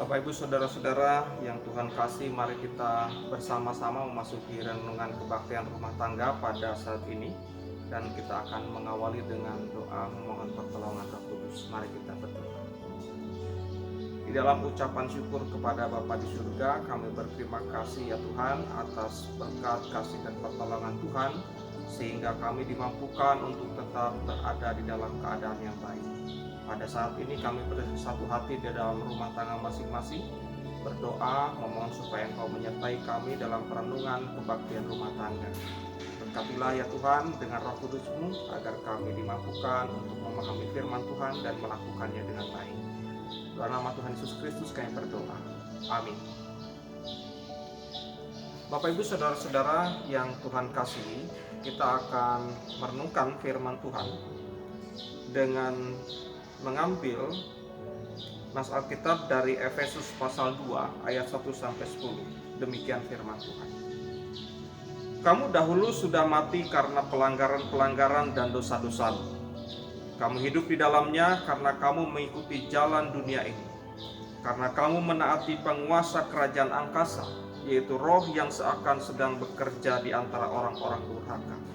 Bapak Ibu Saudara-saudara yang Tuhan kasih, mari kita bersama-sama memasuki renungan kebaktian rumah tangga pada saat ini. Dan kita akan mengawali dengan doa memohon pertolongan Roh Kudus. Mari kita berdoa. Di dalam ucapan syukur kepada Bapa di surga, kami berterima kasih ya Tuhan atas berkat, kasih dan pertolongan Tuhan, sehingga kami dimampukan untuk tetap berada di dalam keadaan yang baik. Pada saat ini kami bersatu hati di dalam rumah tangga masing-masing, berdoa memohon supaya Engkau menyertai kami dalam perenungan kebaktian rumah tangga. Berkatilah ya Tuhan dengan Roh Kudus-Mu agar kami dimampukan untuk memahami firman Tuhan dan melakukannya dengan baik. Dalam nama Tuhan Yesus Kristus kami berdoa. Amin. Bapak Ibu Saudara-saudara yang Tuhan kasihi, kita akan merenungkan firman Tuhan dengan mengambil nas Alkitab dari Efesus pasal 2 ayat 1-10. Demikian firman Tuhan. Kamu dahulu sudah mati karena pelanggaran-pelanggaran dan dosa-dosamu. Kamu hidup di dalamnya karena kamu mengikuti jalan dunia ini. Karena kamu menaati penguasa kerajaan angkasa, yaitu roh yang seakan sedang bekerja di antara orang-orang durhaka.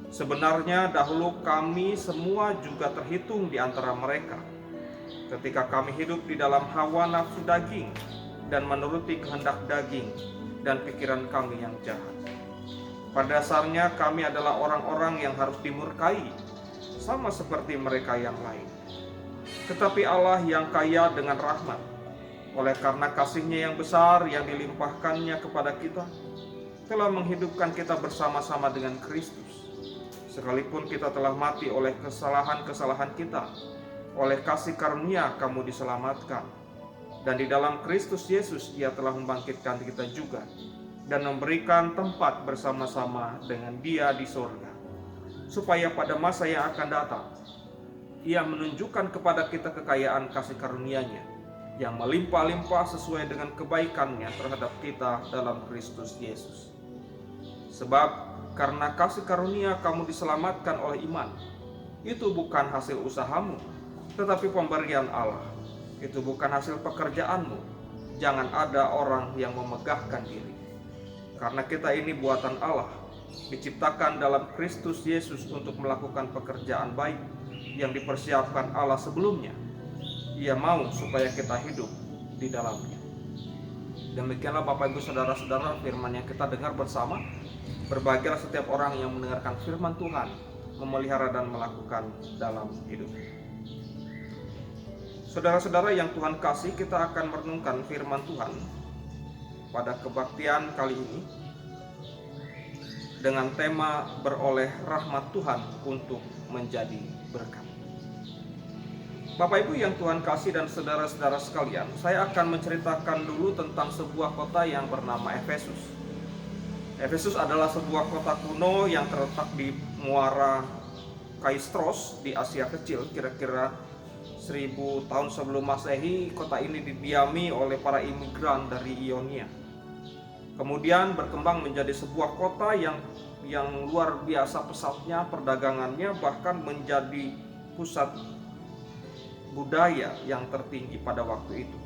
Sebenarnya dahulu kami semua juga terhitung di antara mereka, ketika kami hidup di dalam hawa nafsu daging dan menuruti kehendak daging dan pikiran kami yang jahat. Pada dasarnya kami adalah orang-orang yang harus dimurkai, sama seperti mereka yang lain. Tetapi Allah yang kaya dengan rahmat, oleh karena kasih-Nya yang besar yang dilimpahkannya kepada kita, telah menghidupkan kita bersama-sama dengan Kristus. Sekalipun kita telah mati oleh kesalahan-kesalahan kita, oleh kasih karunia kamu diselamatkan. Dan di dalam Kristus Yesus Ia telah membangkitkan kita juga, dan memberikan tempat bersama-sama dengan Dia di surga, supaya pada masa yang akan datang Ia menunjukkan kepada kita kekayaan kasih karunia-Nya yang melimpah-limpah sesuai dengan kebaikan-Nya terhadap kita dalam Kristus Yesus. Sebab karena kasih karunia kamu diselamatkan oleh iman. Itu bukan hasil usahamu, tetapi pemberian Allah. Itu bukan hasil pekerjaanmu. Jangan ada orang yang memegahkan diri. Karena kita ini buatan Allah, diciptakan dalam Kristus Yesus untuk melakukan pekerjaan baik yang dipersiapkan Allah sebelumnya. Ia mau supaya kita hidup di dalamnya. Demikianlah Bapak Ibu Saudara-saudara firman yang kita dengar bersama. Berbahagialah setiap orang yang mendengarkan firman Tuhan, memelihara dan melakukan dalam hidup. Saudara-saudara yang Tuhan kasih, kita akan merenungkan firman Tuhan pada kebaktian kali ini dengan tema beroleh rahmat Tuhan untuk menjadi berkat. Bapak Ibu yang Tuhan kasih dan saudara-saudara sekalian, saya akan menceritakan dulu tentang sebuah kota yang bernama Efesus. Efesus adalah sebuah kota kuno yang terletak di muara Kaistros di Asia Kecil. Kira-kira 1000 tahun sebelum Masehi, kota ini didiami oleh para imigran dari Ionia. Kemudian berkembang menjadi sebuah kota yang luar biasa pesatnya, perdagangannya, bahkan menjadi pusat budaya yang tertinggi pada waktu itu.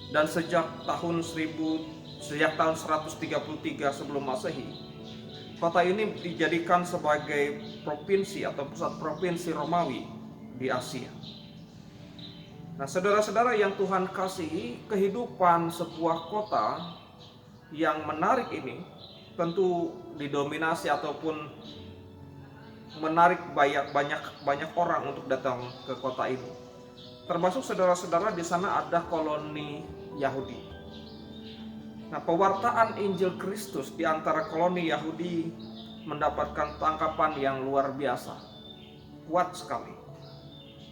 Dan sejak tahun 133 sebelum Masehi, kota ini dijadikan sebagai provinsi atau pusat provinsi Romawi di Asia. Nah, saudara-saudara yang Tuhan kasihi, kehidupan sebuah kota yang menarik ini tentu didominasi ataupun menarik banyak orang untuk datang ke kota ini. Termasuk saudara-saudara, di sana ada koloni Yahudi. Nah, pewartaan Injil Kristus di antara koloni Yahudi mendapatkan tangkapan yang luar biasa, kuat sekali.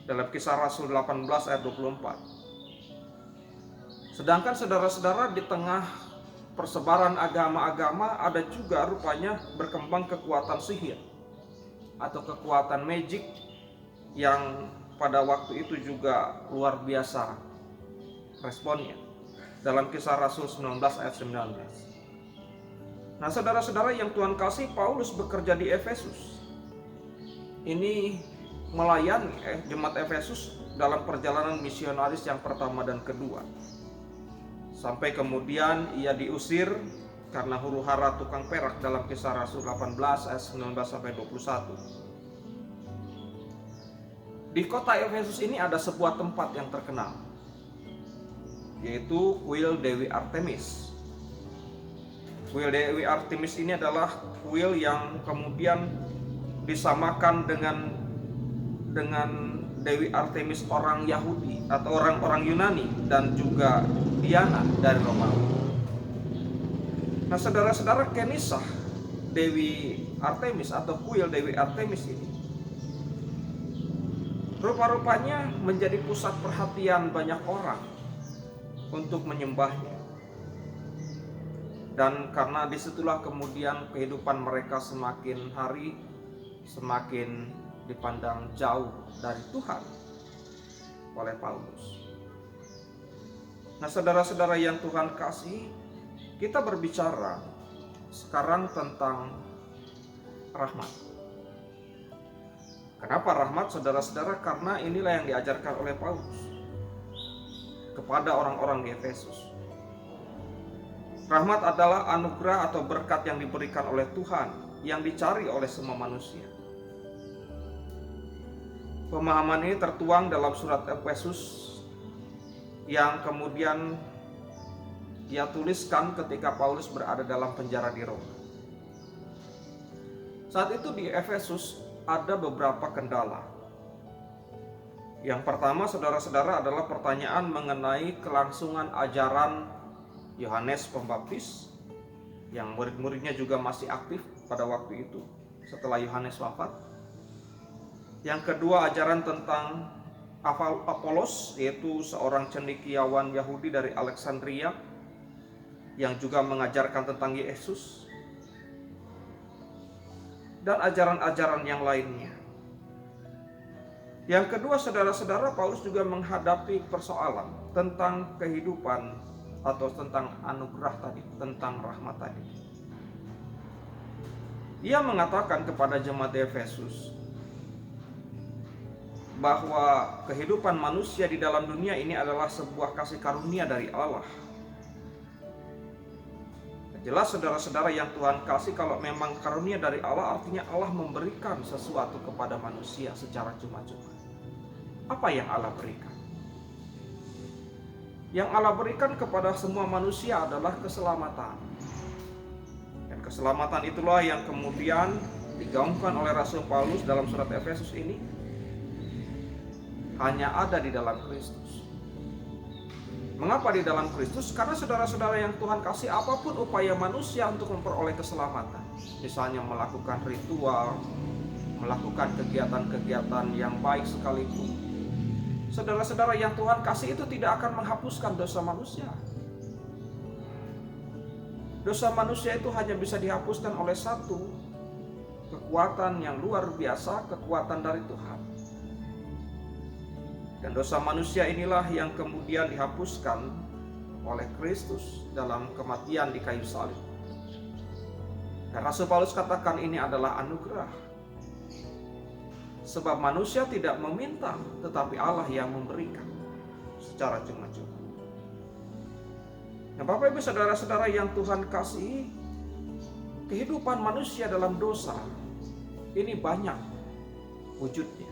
Dalam Kisah Rasul 18 ayat 24. Sedangkan saudara-saudara, di tengah persebaran agama-agama ada juga rupanya berkembang kekuatan sihir atau kekuatan magic yang pada waktu itu juga luar biasa responnya. Dalam Kisah Rasul 19 ayat 19. Nah, saudara-saudara yang Tuhan kasih, Paulus bekerja di Efesus. Ini melayani jemaat Efesus dalam perjalanan misionaris yang pertama dan kedua. Sampai kemudian ia diusir karena huru-hara tukang perak dalam Kisah Rasul 18 ayat 19-21. Di kota Efesus ini ada sebuah tempat yang terkenal, yaitu kuil Dewi Artemis. Kuil Dewi Artemis ini adalah kuil yang kemudian disamakan dengan Dewi Artemis orang Yahudi atau orang-orang Yunani dan juga Diana dari Romawi. Nah, saudara-saudara, kenisah Dewi Artemis atau kuil Dewi Artemis ini rupa-rupanya menjadi pusat perhatian banyak orang untuk menyembahnya. Dan karena disitulah kemudian kehidupan mereka semakin hari semakin dipandang jauh dari Tuhan oleh Paulus. Nah, saudara-saudara yang Tuhan kasih, kita berbicara sekarang tentang rahmat. Kenapa rahmat, saudara-saudara? Karena inilah yang diajarkan oleh Paulus kepada orang-orang di Efesus. Rahmat adalah anugerah atau berkat yang diberikan oleh Tuhan, yang dicari oleh semua manusia. Pemahaman ini tertuang dalam surat Efesus yang kemudian ia tuliskan ketika Paulus berada dalam penjara di Roma. Saat itu di Efesus ada beberapa kendala. Yang pertama, saudara-saudara, adalah pertanyaan mengenai kelangsungan ajaran Yohanes Pembaptis, yang murid-muridnya juga masih aktif pada waktu itu setelah Yohanes wafat. Yang kedua, ajaran tentang Apolos, yaitu seorang cendekiawan Yahudi dari Alexandria yang juga mengajarkan tentang Yesus, dan ajaran-ajaran yang lainnya. Yang kedua, saudara-saudara, Paulus juga menghadapi persoalan tentang kehidupan atau tentang anugerah tadi, tentang rahmat tadi. Ia mengatakan kepada jemaat di Efesus bahwa kehidupan manusia di dalam dunia ini adalah sebuah kasih karunia dari Allah. Jelas, saudara-saudara yang Tuhan kasih, kalau memang karunia dari Allah, artinya Allah memberikan sesuatu kepada manusia secara cuma-cuma. Apa yang Allah berikan? Yang Allah berikan kepada semua manusia adalah keselamatan. Dan keselamatan itulah yang kemudian digaungkan oleh Rasul Paulus dalam surat Efesus ini. Hanya ada di dalam Kristus. Mengapa di dalam Kristus? Karena saudara-saudara yang Tuhan kasih, apapun upaya manusia untuk memperoleh keselamatan, misalnya melakukan ritual, melakukan kegiatan-kegiatan yang baik sekalipun, saudara-saudara yang Tuhan kasih itu tidak akan menghapuskan dosa manusia. Dosa manusia itu hanya bisa dihapuskan oleh satu kekuatan yang luar biasa, kekuatan dari Tuhan. Dan dosa manusia inilah yang kemudian dihapuskan oleh Kristus dalam kematian di kayu salib. Dan Rasul Paulus katakan ini adalah anugerah. Sebab manusia tidak meminta, tetapi Allah yang memberikan secara cuma-cuma. Nah, Bapak Ibu saudara-saudara yang Tuhan kasih, kehidupan manusia dalam dosa ini banyak wujudnya.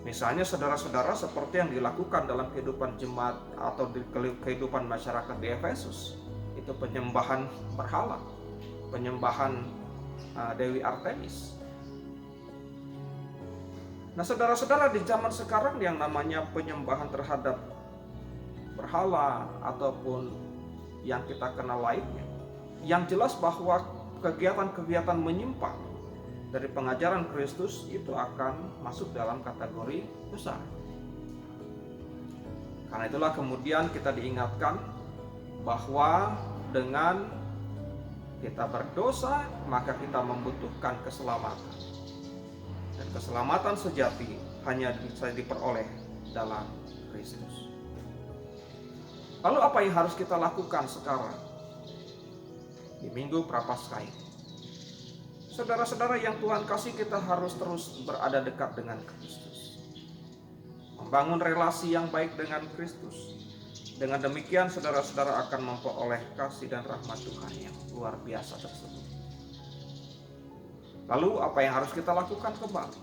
Misalnya saudara-saudara, seperti yang dilakukan dalam kehidupan jemaat atau di kehidupan masyarakat di Efesus, itu penyembahan berhala, penyembahan Dewi Artemis. Nah, saudara-saudara, di zaman sekarang yang namanya penyembahan terhadap berhala ataupun yang kita kenal lainnya, yang jelas bahwa kegiatan-kegiatan menyimpang dari pengajaran Kristus itu akan masuk dalam kategori dosa. Karena itulah kemudian kita diingatkan bahwa dengan kita berdosa, maka kita membutuhkan keselamatan. Dan keselamatan sejati hanya bisa diperoleh dalam Kristus. Lalu apa yang harus kita lakukan sekarang di Minggu Prapaskah ini? Saudara-saudara yang Tuhan kasih, kita harus terus berada dekat dengan Kristus. membangun relasi yang baik dengan Kristus. Dengan demikian saudara-saudara akan memperoleh kasih dan rahmat Tuhan yang luar biasa tersebut. Lalu apa yang harus kita lakukan kembali?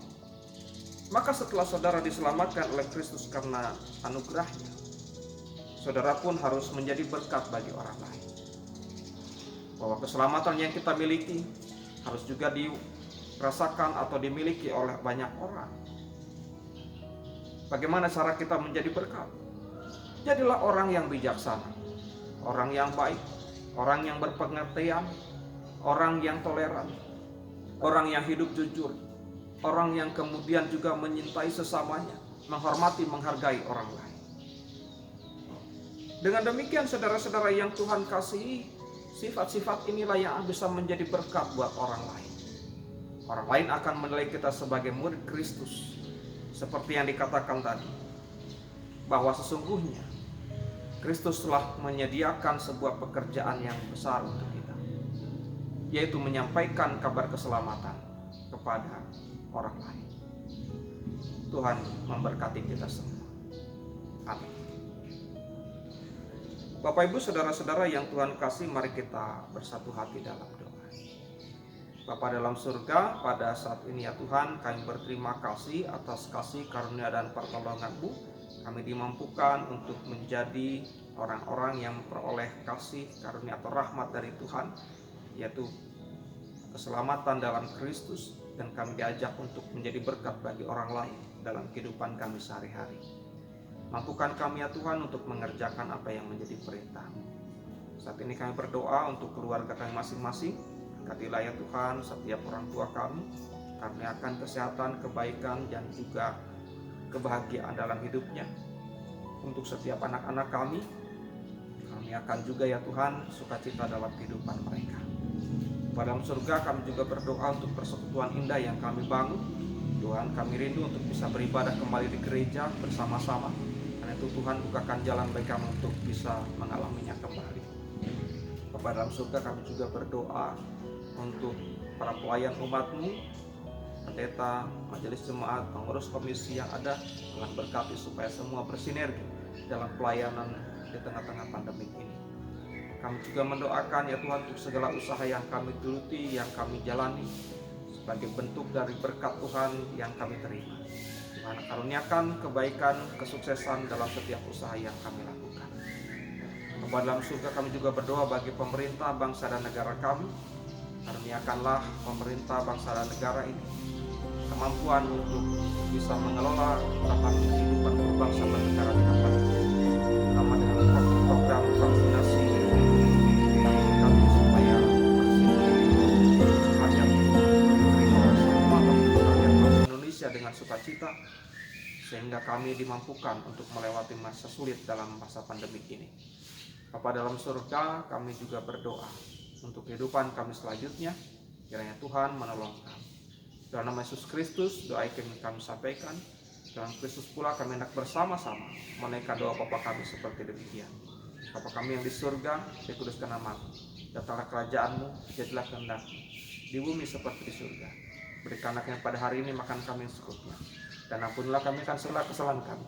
Maka setelah saudara diselamatkan oleh Kristus karena anugerahnya, saudara pun harus menjadi berkat bagi orang lain. Bahwa keselamatan yang kita miliki harus juga dirasakan atau dimiliki oleh banyak orang. Bagaimana cara kita menjadi berkat? Jadilah orang yang bijaksana, orang yang baik, orang yang berpengertian, orang yang toleran, orang yang hidup jujur, orang yang kemudian juga menyintai sesamanya, menghormati, menghargai orang lain. Dengan demikian saudara-saudara yang Tuhan kasihi, sifat-sifat inilah yang bisa menjadi berkat buat orang lain. Orang lain akan menilai kita sebagai murid Kristus. Seperti yang dikatakan tadi, bahwa sesungguhnya Kristus telah menyediakan sebuah pekerjaan yang besar untuk kita, yaitu menyampaikan kabar keselamatan kepada orang lain. Tuhan memberkati kita semua. Amin. Bapak Ibu saudara-saudara yang Tuhan kasih, mari kita bersatu hati dalam doa. Bapa dalam surga, pada saat ini ya Tuhan, kami berterima kasih atas kasih karunia dan pertolongan-Mu. Kami dimampukan untuk menjadi orang-orang yang memperoleh kasih karunia atau rahmat dari Tuhan, yaitu keselamatan dalam Kristus, dan kami diajak untuk menjadi berkat bagi orang lain dalam kehidupan kami sehari-hari. Mampukan kami ya Tuhan untuk mengerjakan apa yang menjadi perintah-Mu. Saat ini kami berdoa untuk keluarga kami masing-masing. Berkatilah ya Tuhan setiap orang tua kami, karuniakan kesehatan, kebaikan, dan juga kebahagiaan dalam hidupnya. Untuk setiap anak-anak kami, karuniakan juga ya Tuhan sukacita dalam kehidupan mereka. Pada dalam surga kami juga berdoa untuk persekutuan indah yang kami bangun. Tuhan, kami rindu untuk bisa beribadah kembali di gereja bersama-sama. Karena itu Tuhan bukakan jalan bagi kami untuk bisa mengalaminya kembali. Pada dalam surga kami juga berdoa untuk para pelayan umat-Mu, pendeta, majelis jemaat, pengurus komisi yang ada, Tuhan berkati supaya semua bersinergi dalam pelayanan di tengah-tengah pandemi ini. Kami juga mendoakan ya Tuhan untuk segala usaha yang kami geluti, yang kami jalani, sebagai bentuk dari berkat Tuhan yang kami terima. Tuhan karuniakan kebaikan, kesuksesan dalam setiap usaha yang kami lakukan. Bapa dalam surga kami juga berdoa bagi pemerintah, bangsa dan negara kami. Karuniakanlah pemerintah, bangsa dan negara ini kemampuan untuk bisa mengelola tatanan kehidupan berbangsa dan negara dengan baik, terutama dengan program vaksinasi kami supaya rakyat diterima semua rakyat Indonesia dengan sukacita, sehingga kami dimampukan untuk melewati masa sulit dalam masa pandemi ini. Bapa dalam surga, kami juga berdoa untuk kehidupan kami selanjutnya, kiranya Tuhan menolong kami. Dalam nama Yesus Kristus, doa yang kami sampaikan. Dalam Kristus pula kami hendak bersama-sama menaikkan doa Bapa kami seperti demikian. Bapa kami yang di surga, dikuduskan nama-Mu. Datanglah kerajaan-Mu, jadilah kehendak-Mu di bumi seperti di surga. Berikanlah kami pada hari ini makan kami yang secukupnya, dan ampunilah kami akan segala kesalahan kami,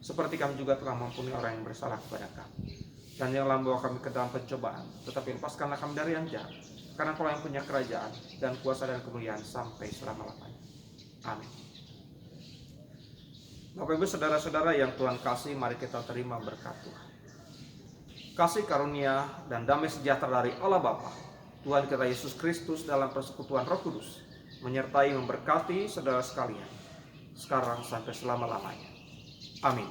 seperti kami juga telah mengampuni orang yang bersalah kepada kami. Dan janganlah membawa kami ke dalam pencobaan, tetapi lepaskanlah kami dari yang jahat. Karena Kau yang punya kerajaan dan kuasa dan kemuliaan sampai selama-lamanya. Amin. Bapak Ibu saudara-saudara yang Tuhan kasih, mari kita terima berkat Tuhan. Kasih karunia dan damai sejahtera dari Allah Bapa, Tuhan kita Yesus Kristus dalam persekutuan Roh Kudus, menyertai memberkati saudara sekalian, sekarang sampai selama-lamanya. Amin.